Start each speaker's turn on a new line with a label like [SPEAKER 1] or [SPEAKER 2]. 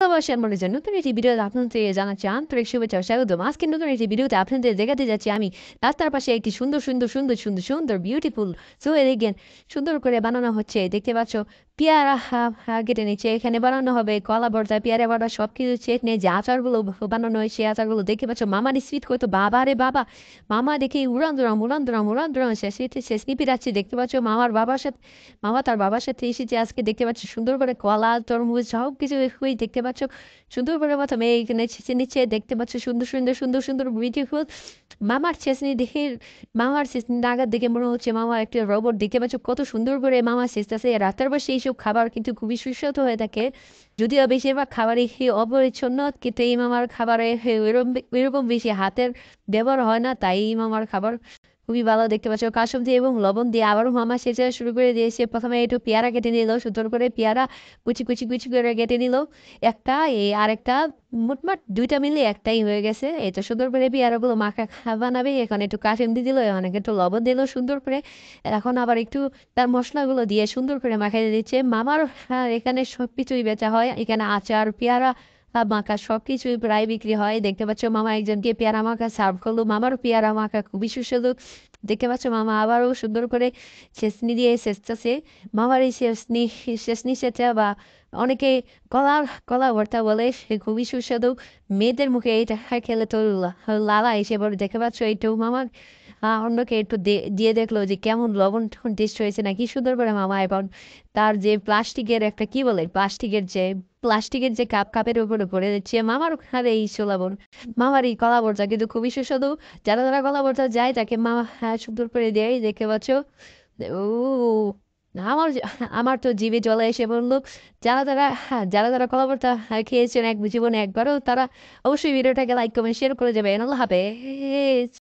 [SPEAKER 1] ভালোবাসার মানুষজন নতুন একটি ভিডিওতে আপনাদের জানাচ্ছি আন্তরিক শুভেচ্ছা ও স্বাগতম। আজকে নতুন একটি ভিডিওতে আপনাদের দেখাতে যাচ্ছি আমি রাস্তার পাশে একটি সুন্দর সুন্দর সুন্দর সুন্দর সুন্দর বিউটিফুল সো এলিগেন্ট সুন্দর করে বানানো হচ্ছে। দেখতে পাচ্ছ পেয়ারা কেটে নিচ্ছে, এখানে বানানো হবে কলা ভর্তা, পেয়ারা ভর্তা সব কিছু চেটনে যে আচারগুলো বানানো হয় সেই আচারগুলো দেখতে পাচ্ছ। মামার স্পিড করতো বাবা রে বাবা, মামা দেখি উড়ান দুরাম উড়ান দুরাম উড়ান দুরাম শেষ নিপি যাচ্ছে। দেখতে পাচ্ছ মামার বাবার সাথে, মামা তার বাবার সাথে এসেছে আজকে। দেখতে পাচ্ছ সুন্দর করে কলা তরমুজ সব কিছু দেখতে পাচ্ছ সুন্দর করে প্রথমে এখানে ছেঁচে নিচ্ছে। দেখতে পাচ্ছ সুন্দর সুন্দর সুন্দর সুন্দর বিউটিফুল মামার ছেঁচনি দেখে, মামার ছেঁচনি নাগাদ দেখে মনে হচ্ছে মামা একটা রোবট। দেখতে পাচ্ছ কত সুন্দর করে মামা ছেঁচতেছে। রাতের বসে এইসব খাবার কিন্তু খুবই সুস্বাদু হয়ে থাকে, যদিও বেশিরভাগ খাবারই অপরিচ্ছন্ন, কিন্তু এই মামার খাবারে এরকম বেশি হাতের ব্যবহার হয় না, তাই এই মামার খাবার খুবই ভালো। দেখতে পাচ্ছ কাসুন দিয়ে এবং লবণ দিয়ে আবারও মামা সেচে শুরু করে দিয়েছে। প্রথমে একটু পেয়ারা কেটে নিল, সুন্দর করে পেয়ারা কুচি কুচি কুচি করে কেটে নিল একটা, এই আরেকটা, মোটমাট দুইটা মিলে একটাই হয়ে গেছে। এই তো সুন্দর করে পেয়ারাগুলো মাখা বানাবে। এখন একটু কাসুন দিয়ে দিল, এখন একটু লবণ দিল সুন্দর করে। এখন আবার একটু তার মশলাগুলো দিয়ে সুন্দর করে মাখাই দিচ্ছে। মামার এখানে সব কিছুই বেচা হয়, এখানে আচার পেয়ারা মাখা সবকিছুই প্রায় বিক্রি হয়। দেখতে পাচ্ছ মামা একজনকে পেয়ারা মাখা সার্ভ করলো, মামার পেয়ারা মাখা খুবই সুস্বাদু। দেখতে পাচ্ছ মামা আবারও সুন্দর করে ছেঁচনি দিয়ে ছেঁচতেছে। মামার এই ছেঁচনি সেচা বা অনেকে কলা কলা ভর্তা বলে, সে খুবই সুস্বাদু। মেয়েদের মুখে এইটা খেলে তো লালা এসে বলে। দেখতে পাচ্ছ এইটাও মামা অন্যকে একটু দিয়ে দেখলো যে কেমন লবণ টেস্ট হয়েছে নাকি সুন্দর করে। মামা এবং তার যে প্লাস্টিকের একটা কি বলে প্লাস্টিকের যে কাপের উপরে পড়ে যাচ্ছে মামার ওখানে এই সোলাবন মামার এই কলা ভর্তা কিন্তু খুবই সুস্বাদু। যারা যারা কলা ভর্তা যায় তাকে মামা সুন্দর করে দেয়। দেখতে পাচ্ছ ও আমার আমার তো জিভে জলে এসে বললো। যারা কলা ভর্তা খেয়েছেন এক জীবনে একবারও, তারা অবশ্যই ভিডিওটাকে লাইক কমেন্ট শেয়ার করে যাবেন। আল্লাহ হাফেজ।